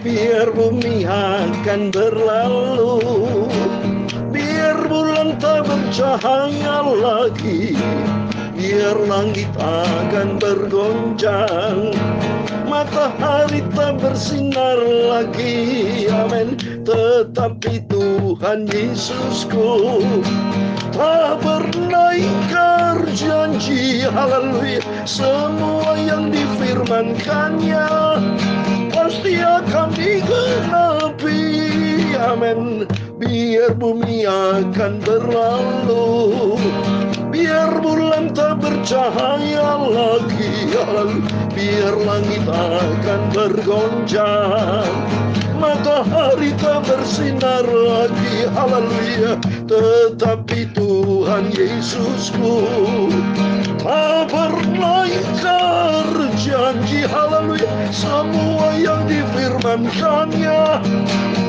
biar bumi akan berlalu, biar bulan tak bercahaya lagi, biar langit akan bergoncang, matahari tak bersinar lagi, amin. Tetapi Tuhan Yesusku tak pernah ingkar janji, haleluya. Semua yang difirmankannya pasti akan digenapi, amin. Biar bumi akan berlalu, biar bulan tak bercahaya lagi, biar langit akan bergoncang, matahari tak bersinar lagi, haleluya. Tetapi Tuhan Yesusku tak pernah ingkar janji, haleluya. Semua yang difirmankannya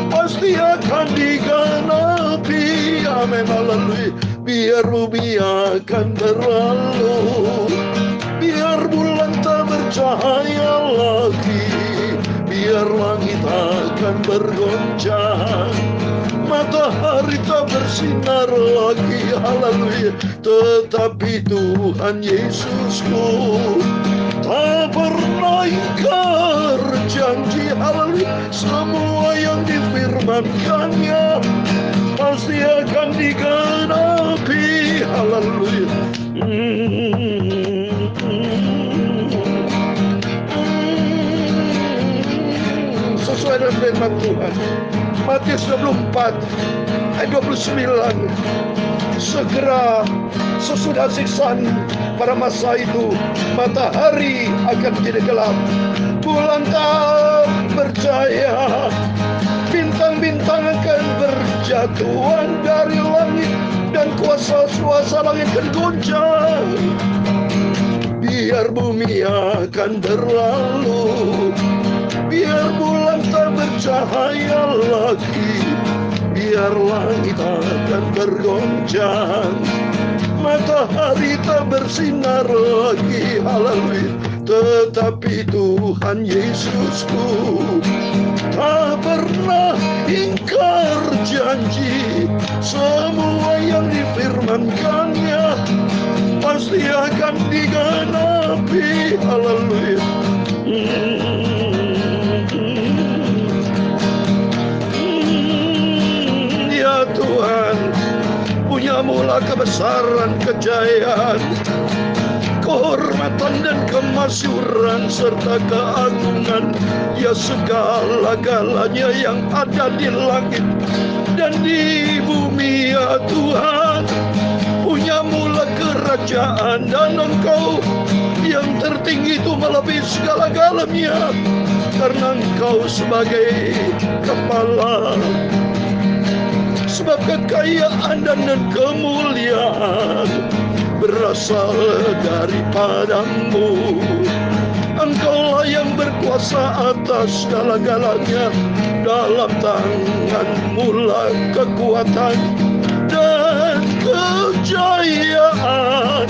pasti akan digenapi, amin, haleluya. Biar bumi akan berlalu, biar bulan tak bercahaya lagi, biar langit akan bergoncang, matahari tak bersinar lagi, haleluya. Tetapi Tuhan Yesusku tak pernah ingkar janji, haleluya. Semua yang difirmankannya pasti akan digenapi, haleluya. Sesuai dengan firman Tuhan, Matius 24 ayat 29, segera sesudah siksaan pada masa itu matahari akan menjadi gelap, bulan tak bercahaya, bintang-bintang akan berjatuhan dari langit, dan kuasa-kuasa langit akan goncang. Biar bumi akan berlalu, biar bulan tak bercahaya lagi, biar langit akan bergoncang, matahari tak bersinar lagi, haleluya. Tetapi Tuhan Yesusku tak pernah ingkar janji, semua yang difirmankannya pasti akan digenapi, haleluya. Ya Tuhan, punyamulah kebesaran, kejayaan, kehormatan dan kemasyhuran serta keagungan, ya segala-galanya yang ada di langit dan di bumi, ya Tuhan. Punyamulah kerajaan, dan Engkau yang tertinggi itu melebihi segala-galanya, karena Engkau sebagai kepala. Sebab kekayaan dan kemuliaan berasal daripadamu. Engkaulah yang berkuasa atas segala-galanya, dalam tanganmu lah kekuatan dan kejayaan,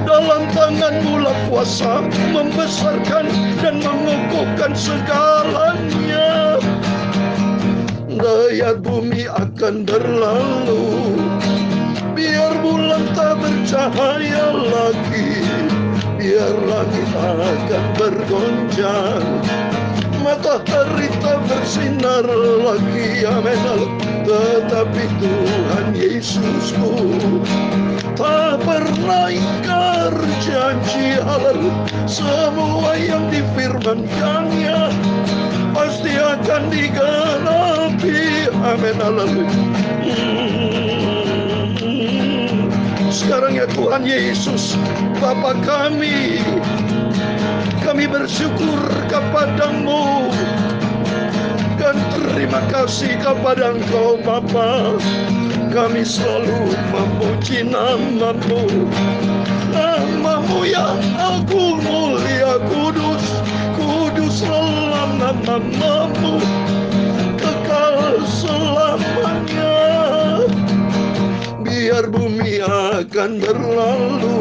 dalam tanganmu lah kuasa membesarkan dan mengukuhkan segalanya. Daya bumi akan berlalu, biar bulan tak bercahaya lagi, biar langit akan bergoncang, matahari tak bersinar lagi, amin. Tetapi Tuhan Yesusku tak pernah ingkar janji, haleluya. Semua yang difirmankannya pasti akan digenapi, amin, haleluya. Sekarang ya Tuhan Yesus, Bapa kami bersyukur kepadamu dan terima kasih kepada Engkau Bapa. Kami selalu memuji nama-Mu, nama-Mu yang agung, mulia, kudus, kuduslah nama-Mu, kekal selamanya. Biar bumi akan berlalu,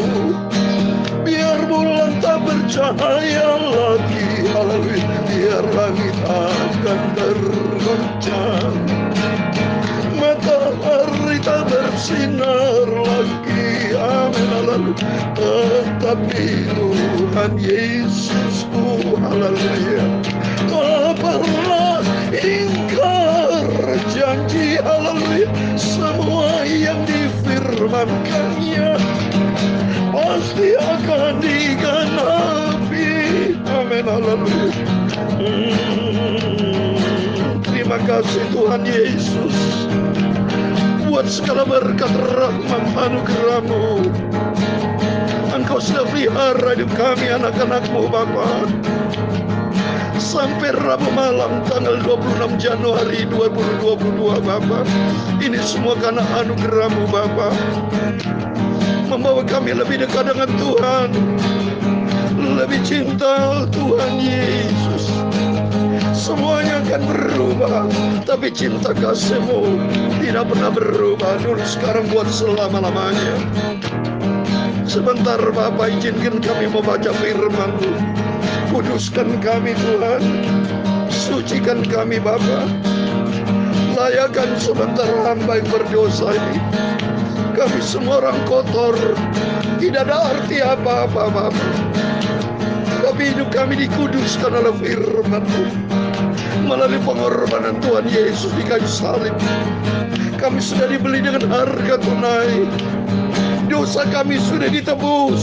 biar bulan tak bercahaya lagi, haleluya. Biar langit akan tergoncang, matahari tak bersinar lagi, amin, haleluya. Tetapi Tuhan Yesusku, haleluya, tak pernah ingkar janji, haleluya. Semua yang difirmankannya pasti akan digenapi, amin, haleluya. Terima kasih Tuhan Yesus buat segala berkat rahmat anugerah-Mu. Engkau sudah pelihara hidup kami, anak-anak-Mu, Bapa, sampai Rabu malam tanggal 26 Januari 2022, Bapa. Ini semua karena anugerah-Mu, Bapa, membawa kami lebih dekat dengan Tuhan, lebih cinta Tuhan Yesus. Semuanya akan berubah, tapi cinta kasih-Mu tidak pernah berubah, dulu, sekarang, buat selama-lamanya. Sebentar Bapa, izinkan kami membaca firman-Mu. Kuduskan kami Tuhan, sucikan kami Bapa. Layakan sebentar hamba yang berdosa ini. Kami semua orang kotor, tidak ada arti apa-apa Bapa, tapi hidup kami dikuduskan oleh firman-Mu. Melalui pengorbanan Tuhan Yesus di kayu salib, kami sudah dibeli dengan harga tunai. Dosa kami sudah ditebus,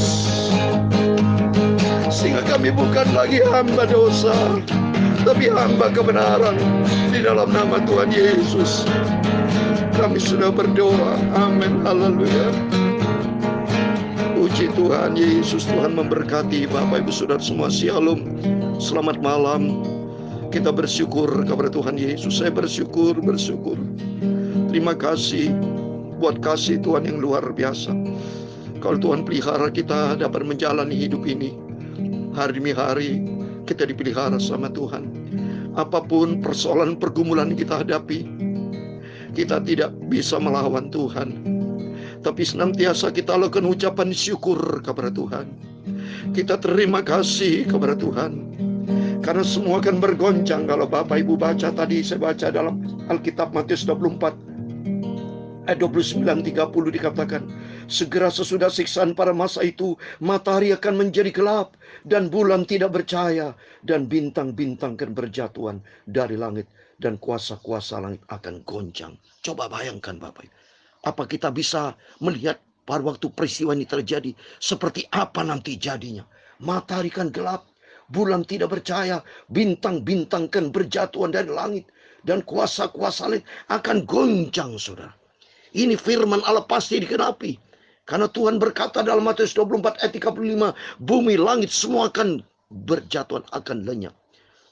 sehingga kami bukan lagi hamba dosa, tapi hamba kebenaran. Di dalam nama Tuhan Yesus kami sudah berdoa, amin, haleluya. Puji Tuhan Yesus. Tuhan memberkati Bapak Ibu Saudara semua. Shalom, selamat malam. Kita bersyukur kepada Tuhan Yesus. Saya bersyukur. Terima kasih buat kasih Tuhan yang luar biasa. Kalau Tuhan pelihara kita dapat menjalani hidup ini, hari demi hari kita dipelihara sama Tuhan. Apapun persoalan pergumulan yang kita hadapi, kita tidak bisa melawan Tuhan, tapi senantiasa kita lakukan ucapan syukur kepada Tuhan. Kita terima kasih kepada Tuhan, karena semua akan bergoncang. Kalau Bapak Ibu baca tadi, saya baca dalam Alkitab Matius 24 ayat 29-30 dikatakan, segera sesudah siksaan pada masa itu, matahari akan menjadi gelap dan bulan tidak bercahaya, dan bintang-bintang akan berjatuhan dari langit, dan kuasa-kuasa langit akan goncang. Coba bayangkan Bapak, apa kita bisa melihat pada waktu peristiwa ini terjadi, seperti apa nanti jadinya? Matahari kan gelap, bulan tidak bercahaya, bintang-bintang kan berjatuhan dari langit, dan kuasa-kuasa langit akan goncang, saudara. Ini firman Allah pasti digenapi, karena Tuhan berkata dalam Matius 24 ayat 35, bumi langit semua akan berjatuhan, akan lenyap,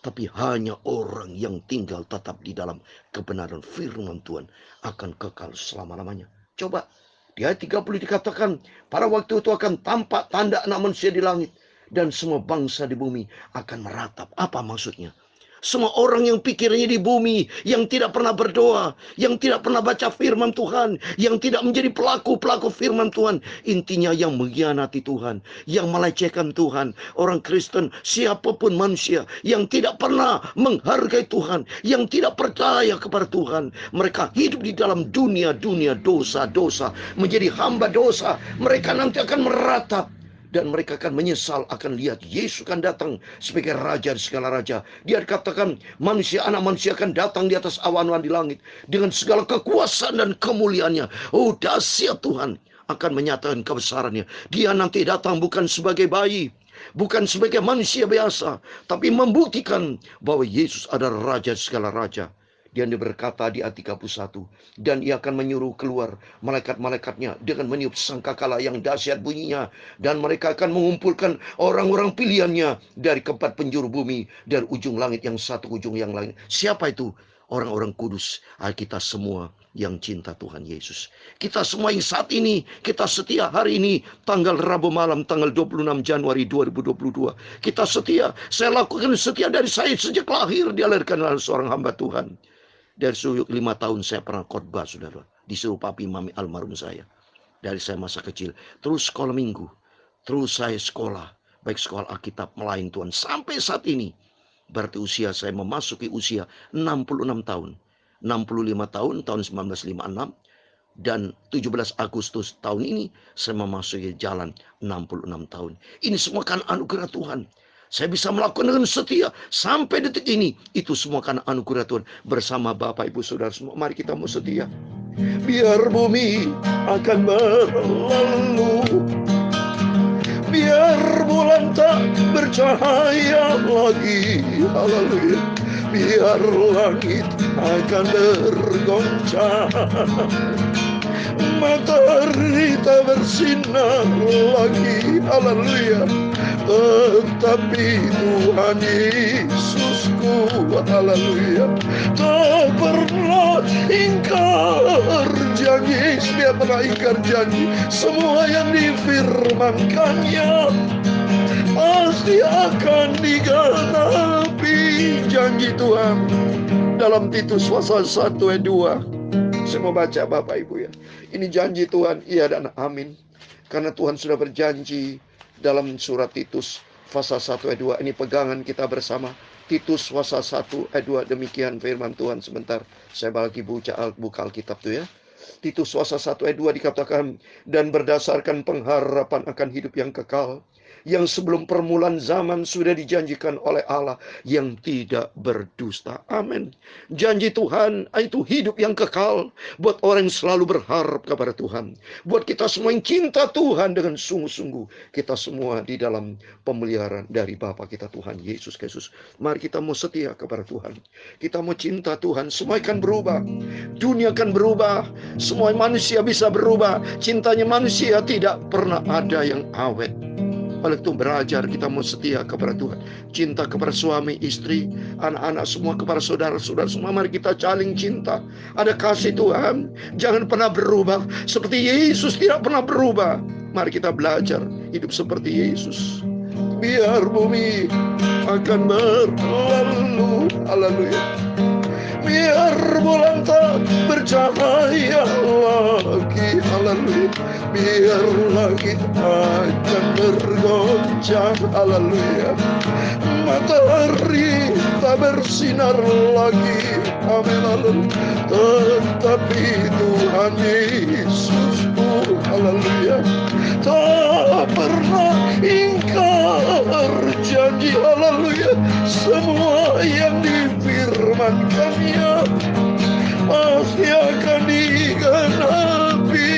tapi hanya orang yang tinggal tetap di dalam kebenaran firman Tuhan akan kekal selama-lamanya. Coba di ayat 30 dikatakan, pada waktu itu akan tampak tanda anak manusia di langit, dan semua bangsa di bumi akan meratap. Apa maksudnya? Semua orang yang pikirannya di bumi, yang tidak pernah berdoa, yang tidak pernah baca firman Tuhan, yang tidak menjadi pelaku-pelaku firman Tuhan, intinya yang mengkhianati Tuhan, yang melecehkan Tuhan, orang Kristen, siapapun manusia yang tidak pernah menghargai Tuhan, yang tidak percaya kepada Tuhan, mereka hidup di dalam dunia dosa-dosa, menjadi hamba dosa. Mereka nanti akan meratap, dan mereka akan menyesal, akan lihat Yesus akan datang sebagai raja di segala raja. Dia dikatakan anak manusia akan datang di atas awan-awan di langit dengan segala kekuasaan dan kemuliaannya. Oh, dahsyat Tuhan akan menyatakan kebesarannya. Dia nanti datang bukan sebagai bayi, bukan sebagai manusia biasa, tapi membuktikan bahwa Yesus adalah raja segala raja. Dia berkata di ayat 31, dan ia akan menyuruh keluar malaikat-malaikatnya dengan meniup sangkakala yang dahsyat bunyinya, dan mereka akan mengumpulkan orang-orang pilihannya dari keempat penjuru bumi, dari ujung langit yang satu ujung yang lain. Siapa itu? Orang-orang kudus, kita semua yang cinta Tuhan Yesus. Kita semua yang saat ini, kita setia hari ini, tanggal Rabu malam, tanggal 26 Januari 2022. Kita setia, saya lakukan setia dari saya sejak lahir, dilahirkan oleh seorang hamba Tuhan. Dari usia 5 tahun saya pernah khotbah, saudara, disuruh papi mami almarhum saya. Dari saya masa kecil, terus sekolah minggu, terus saya sekolah, baik sekolah Alkitab melayani Tuhan sampai saat ini. Berarti usia saya memasuki usia 66 tahun. 65 tahun, tahun 1956. Dan 17 Agustus tahun ini saya memasuki jalan 66 tahun. Ini semua kan anugerah Tuhan. Saya bisa melakukan dengan setia sampai detik ini. Itu semua karena anugerah Tuhan. Bersama Bapak Ibu Saudara semua, mari kita mau setia. Biar bumi akan berlalu, biar bulan tak bercahaya lagi, haleluya. Biar langit akan bergoncang, matahari tak bersinar lagi, haleluya. Tetapi Tuhan Yesusku, haleluya, tak pernah ingkar janji. Dia pernah ingkar janji. Semua yang difirmankannya pasti akan digenapi. Janji Tuhan dalam Titus pasal 1 ayat 2. Saya mau baca Bapak Ibu ya. Ini janji Tuhan, iya dan amin. Karena Tuhan sudah berjanji dalam surat Titus pasal 1 ayat 2. Ini pegangan kita bersama. Titus pasal 1 ayat 2. Demikian firman Tuhan. Sebentar saya bagi buka Alkitab tuh ya. Titus pasal 1 ayat 2 dikatakan, dan berdasarkan pengharapan akan hidup yang kekal, yang sebelum permulaan zaman sudah dijanjikan oleh Allah yang tidak berdusta. Amin. Janji Tuhan itu hidup yang kekal buat orang yang selalu berharap kepada Tuhan. Buat kita semua yang cinta Tuhan dengan sungguh-sungguh. Kita semua di dalam pemeliharaan dari Bapa kita Tuhan Yesus Kristus. Mari kita mau setia kepada Tuhan. Kita mau cinta Tuhan. Semua akan berubah. Dunia akan berubah. Semua manusia bisa berubah. Cintanya manusia tidak pernah ada yang awet. Oleh itu belajar kita mau setia kepada Tuhan. Cinta kepada suami, istri, anak-anak semua, kepada saudara-saudara semua. Mari kita saling cinta. Ada kasih Tuhan. Jangan pernah berubah. Seperti Yesus tidak pernah berubah. Mari kita belajar hidup seperti Yesus. Biar bumi akan berlalu, haleluya. Biar bulan tak bercahaya lagi, haleluya. Biar langit akan bergoncang, haleluya. Matahari tak bersinar lagi, amin, haleluya. Tetapi Tuhan Yesusku, haleluya, tak pernah ingkar janji, haleluya. Semua yang difirmankannya pasti akan digenapi.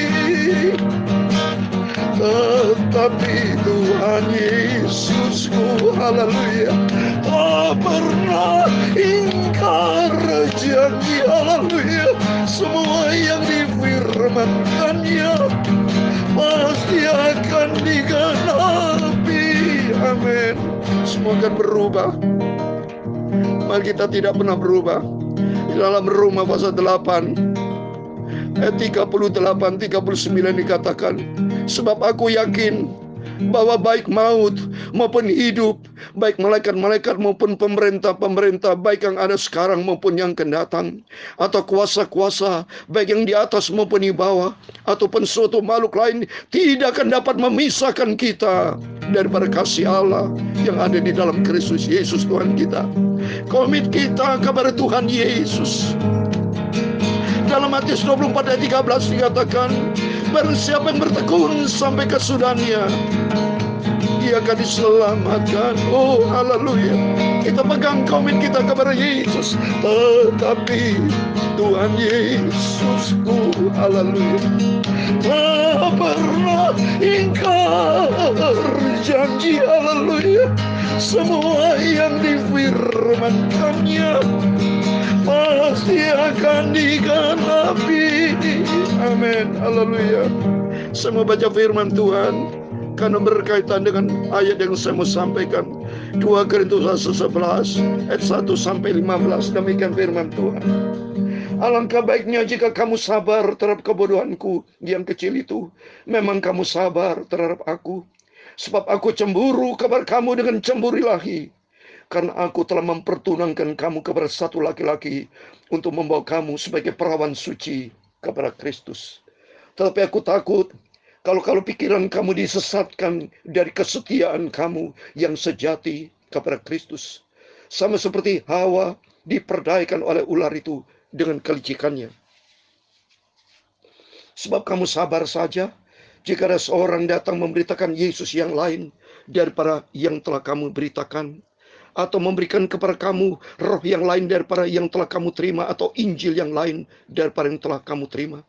Tetapi Tuhan Yesusku, haleluya, tak pernah ingkar janji, haleluya. Semua yang difirmankannya pasti akan digenapi. Amin. Semua akan berubah. Mari kita tidak pernah berubah. Di dalam Roma pasal 8 ayat 38, 39 dikatakan, sebab aku yakin bahwa baik maut maupun hidup, baik malaikat-malaikat maupun pemerintah-pemerintah, baik yang ada sekarang maupun yang akan datang, atau kuasa-kuasa, baik yang di atas maupun di bawah, ataupun suatu makhluk lain, tidak akan dapat memisahkan kita daripada kasih Allah yang ada di dalam Kristus Yesus Tuhan kita. Komit kita kepada Tuhan Yesus. Dalam Matius 24 ayat 13 dikatakan, barang siapa yang bertekun sampai kesudahannya, dia akan diselamatkan. Oh, haleluya. Kita pegang komit kita kepada Yesus. Tetapi Tuhan Yesusku, haleluya, tak pernah ingkar janji, haleluya. Semua yang difirmankannya pasti akan digenapi. Amin, haleluya. Saya mau baca firman Tuhan karena berkaitan dengan ayat yang saya mau sampaikan. 2 Korintus 11 ayat 1 sampai 15. Demikian firman Tuhan. Alangkah baiknya jika kamu sabar terhadap kebodohanku yang kecil itu. Memang kamu sabar terhadap aku. Sebab aku cemburu kepada kamu dengan cemburu ilahi. Karena aku telah mempertunangkan kamu kepada satu laki-laki untuk membawa kamu sebagai perawan suci kepada Kristus. Tetapi aku takut kalau pikiran kamu disesatkan dari kesetiaan kamu yang sejati kepada Kristus. Sama seperti Hawa diperdayakan oleh ular itu dengan kelicikannya. Sebab kamu sabar saja jika ada seorang datang memberitakan Yesus yang lain daripada yang telah kamu beritakan, atau memberikan kepada kamu roh yang lain daripada yang telah kamu terima, atau Injil yang lain daripada yang telah kamu terima.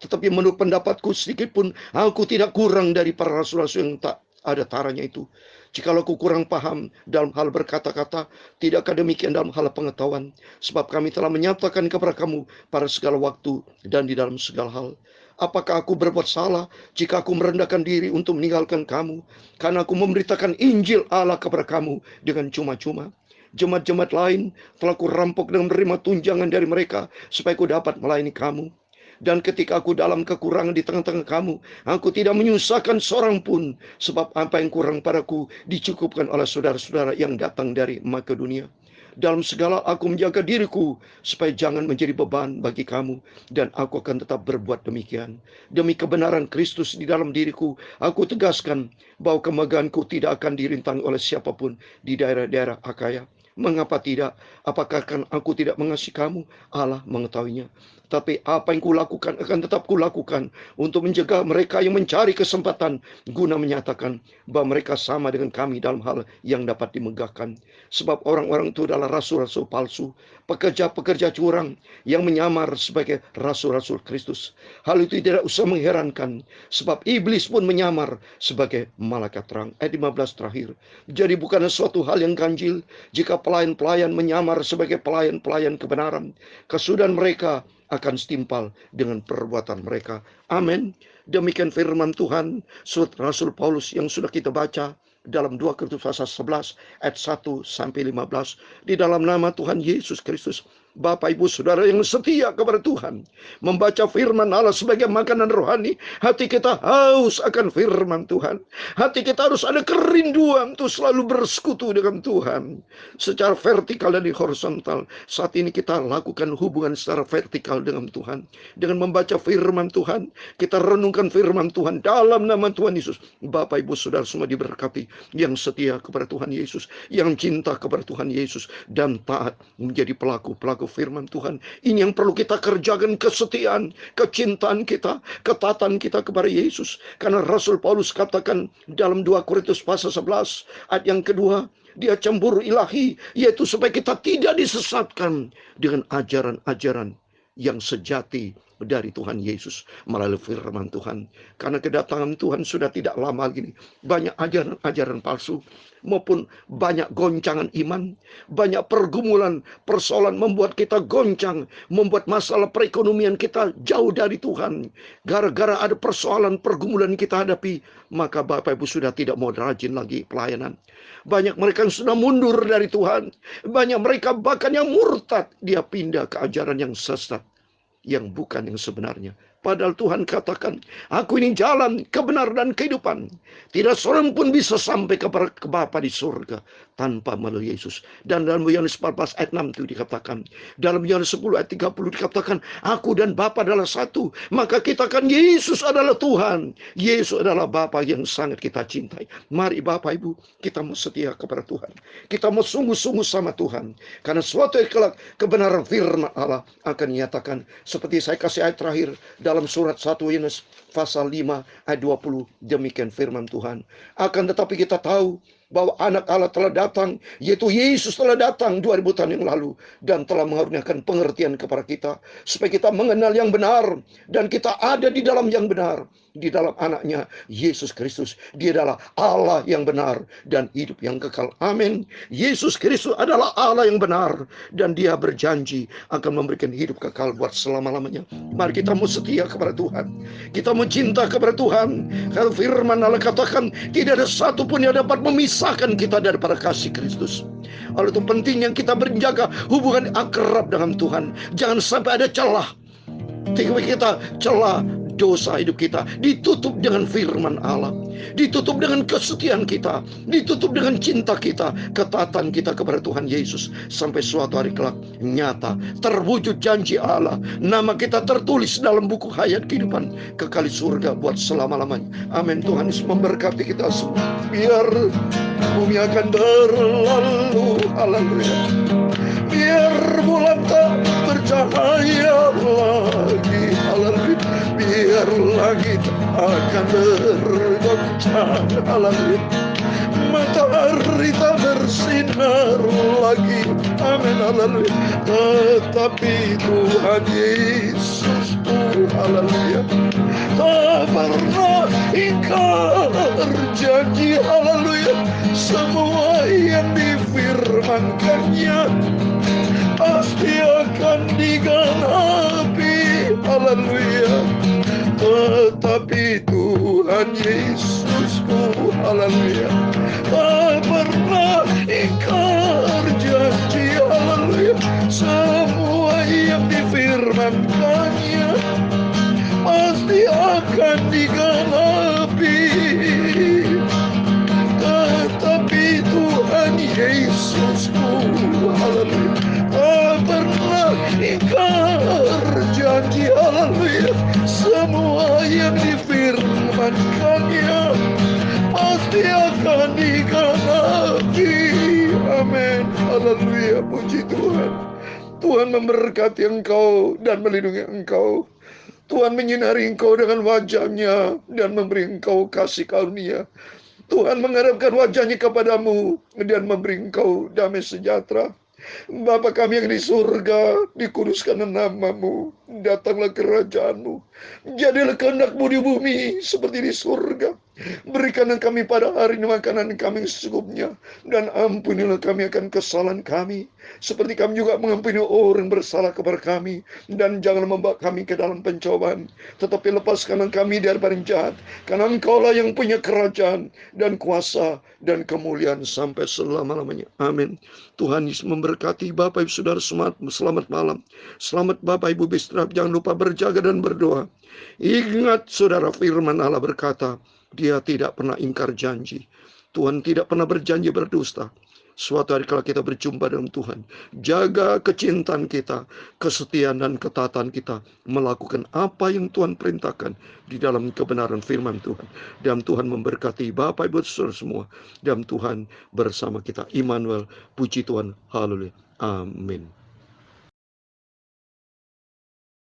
Tetapi menurut pendapatku, sedikit pun aku tidak kurang dari para rasul-rasul yang tak ada taranya itu. Jikalau aku kurang paham dalam hal berkata-kata, tidakkah demikian dalam hal pengetahuan? Sebab kami telah menyatakan kepada kamu pada segala waktu dan di dalam segala hal. Apakah aku berbuat salah jika aku merendahkan diri untuk meninggalkan kamu? Karena aku memberitakan Injil Allah kepada kamu dengan cuma-cuma. Jemaat-jemaat lain telah kurampok dengan menerima tunjangan dari mereka supaya aku dapat melayani kamu. Dan ketika aku dalam kekurangan di tengah-tengah kamu, aku tidak menyusahkan seorang pun, sebab apa yang kurang padaku dicukupkan oleh saudara-saudara yang datang dari Makedonia. Dalam segala aku menjaga diriku supaya jangan menjadi beban bagi kamu, dan aku akan tetap berbuat demikian. Demi kebenaran Kristus di dalam diriku, aku tegaskan bahwa kemegahanku tidak akan dirintangi oleh siapapun di daerah-daerah Akaya. Mengapa tidak? Apakah kan aku tidak mengasihi kamu? Allah mengetahuinya. Tapi apa yang kulakukan akan tetap kulakukan untuk menjaga mereka yang mencari kesempatan, guna menyatakan bahwa mereka sama dengan kami dalam hal yang dapat dimegahkan. Sebab orang-orang itu adalah rasul-rasul palsu, pekerja-pekerja curang yang menyamar sebagai rasul-rasul Kristus. Hal itu tidak usah mengherankan, sebab iblis pun menyamar sebagai malaikat terang. Ayat 15 terakhir. Jadi bukan suatu hal yang ganjil jika pelayan-pelayan menyamar sebagai pelayan-pelayan kebenaran. Kesudahan mereka akan setimpal dengan perbuatan mereka. Amin. Demikian firman Tuhan surat Rasul Paulus yang sudah kita baca dalam 2 Korintus pasal 11 ayat 1 sampai 15. Di dalam nama Tuhan Yesus Kristus, Bapak Ibu Saudara yang setia kepada Tuhan, membaca firman Allah sebagai makanan rohani, hati kita haus akan firman Tuhan. Hati kita harus ada kerinduan untuk selalu bersekutu dengan Tuhan secara vertikal dan horizontal. Saat ini kita lakukan hubungan secara vertikal dengan Tuhan dengan membaca firman Tuhan. Kita renungkan firman Tuhan dalam nama Tuhan Yesus. Bapak Ibu Saudara semua diberkati, yang setia kepada Tuhan Yesus, yang cinta kepada Tuhan Yesus, dan taat menjadi pelaku-pelaku firman Tuhan. Ini yang perlu kita kerjakan, kesetiaan, kecintaan kita, ketaatan kita kepada Yesus. Karena Rasul Paulus katakan dalam 2 Korintus pasal 11 ayat yang kedua, dia cemburu ilahi, yaitu supaya kita tidak disesatkan dengan ajaran-ajaran yang sejati dari Tuhan Yesus melalui firman Tuhan. Karena kedatangan Tuhan sudah tidak lama lagi. Banyak ajaran-ajaran palsu maupun banyak goncangan iman, banyak pergumulan, persoalan membuat kita goncang, membuat masalah perekonomian kita jauh dari Tuhan. Gara-gara ada persoalan pergumulan kita hadapi, maka Bapak Ibu sudah tidak mau rajin lagi pelayanan. Banyak mereka yang sudah mundur dari Tuhan. Banyak mereka bahkan yang murtad, dia pindah ke ajaran yang sesat, yang bukan yang sebenarnya. Padahal Tuhan katakan, aku ini jalan, kebenaran dan kehidupan. Tidak seorang pun bisa sampai ke Bapa di surga tanpa melalui Yesus. Dan dalam Yohanes 14 ayat 6 itu dikatakan. Dalam Yohanes 10 ayat 30 dikatakan, aku dan Bapa adalah satu. Maka kita kan Yesus adalah Tuhan. Yesus adalah Bapa yang sangat kita cintai. Mari Bapak Ibu, kita mau setia kepada Tuhan. Kita mau sungguh-sungguh sama Tuhan. Karena suatu kelak kebenaran firman Allah akan dinyatakan. Seperti saya kasih ayat terakhir dalam surat 1 Yohanes pasal 5 ayat 20, demikian firman Tuhan. Akan tetapi kita tahu bahwa anak Allah telah datang, yaitu Yesus telah datang 2000 tahun yang lalu, dan telah mengaruniakan pengertian kepada kita, supaya kita mengenal yang benar, dan kita ada di dalam yang benar, di dalam anaknya Yesus Kristus. Dia adalah Allah yang benar dan hidup yang kekal. Amin. Yesus Kristus adalah Allah yang benar, dan dia berjanji akan memberikan hidup kekal buat selama-lamanya. Mari kita mau setia kepada Tuhan, kita mau cinta kepada Tuhan. Kalau firman Allah katakan, tidak ada satupun yang dapat memisahkan kita daripada kasih Kristus. Oleh itu penting yang kita menjaga hubungan akrab dengan Tuhan. Jangan sampai ada celah. Kita celah dosa hidup kita ditutup dengan firman Allah, ditutup dengan kesetiaan kita, ditutup dengan cinta kita, ketaatan kita kepada Tuhan Yesus, sampai suatu hari kelak nyata terwujud janji Allah, nama kita tertulis dalam buku hayat kehidupan kekal surga buat selama-lamanya. Amin. Tuhan Yesus memberkati kita semua. Biar bumi akan berlalu, Haleluya. Biar bulan tak bercahaya lagi. Haleluya. Biar langit akan bergoncang. Haleluya. Matahari tak bersinar lagi. Amin. Haleluya. Tetapi Tuhan Yesusku, haleluya, tak pernah ingkar janji. Haleluya. Semua yang difirmankannya pasti akan digenapi. Haleluya. Tetapi Tuhan Yesusku, haleluya, tak pernah ingkar janji. Haleluya. Semua yang difirmankannya pasti akan digenapi. Tetapi Tuhan Yesusku, haleluya, tak pernah ingkar janji. Haleluya. Semua yang difirmankannya pasti akan digenapi. Amin. Haleluya. Puji Tuhan. Tuhan memberkati engkau dan melindungi engkau. Tuhan menyinari engkau dengan wajah-Nya dan memberi engkau kasih karunia. Tuhan menghadapkan wajah-Nya kepadamu dan memberi engkau damai sejahtera. Bapa kami yang di surga, dikuduskanlah nama-Mu, datanglah kerajaan-Mu, jadilah kehendak-Mu di bumi seperti di surga. Berikanlah kami pada hari ini makanan kami secukupnya, dan ampunilah kami akan kesalahan kami, seperti kami juga mengampuni orang bersalah kepada kami. Dan jangan membawa kami ke dalam pencobaan, tetapi lepaskanlah kami daripada yang jahat, karena Engkaulah yang punya kerajaan dan kuasa dan kemuliaan sampai selama-lamanya. Amin. Tuhan Yesus memberkati Bapak Ibu Saudara semua. Selamat malam. Selamat Bapak Ibu beristirahat. Jangan lupa berjaga dan berdoa. Ingat saudara, firman Allah berkata, Dia tidak pernah ingkar janji. Tuhan tidak pernah berjanji berdusta. Suatu hari kalau kita berjumpa dengan Tuhan, jaga kecintaan kita, kesetiaan dan ketaatan kita, melakukan apa yang Tuhan perintahkan di dalam kebenaran firman Tuhan. Dan Tuhan memberkati Bapak Ibu Saudara semua. Dan Tuhan bersama kita. Immanuel, puji Tuhan. Haleluya. Amin.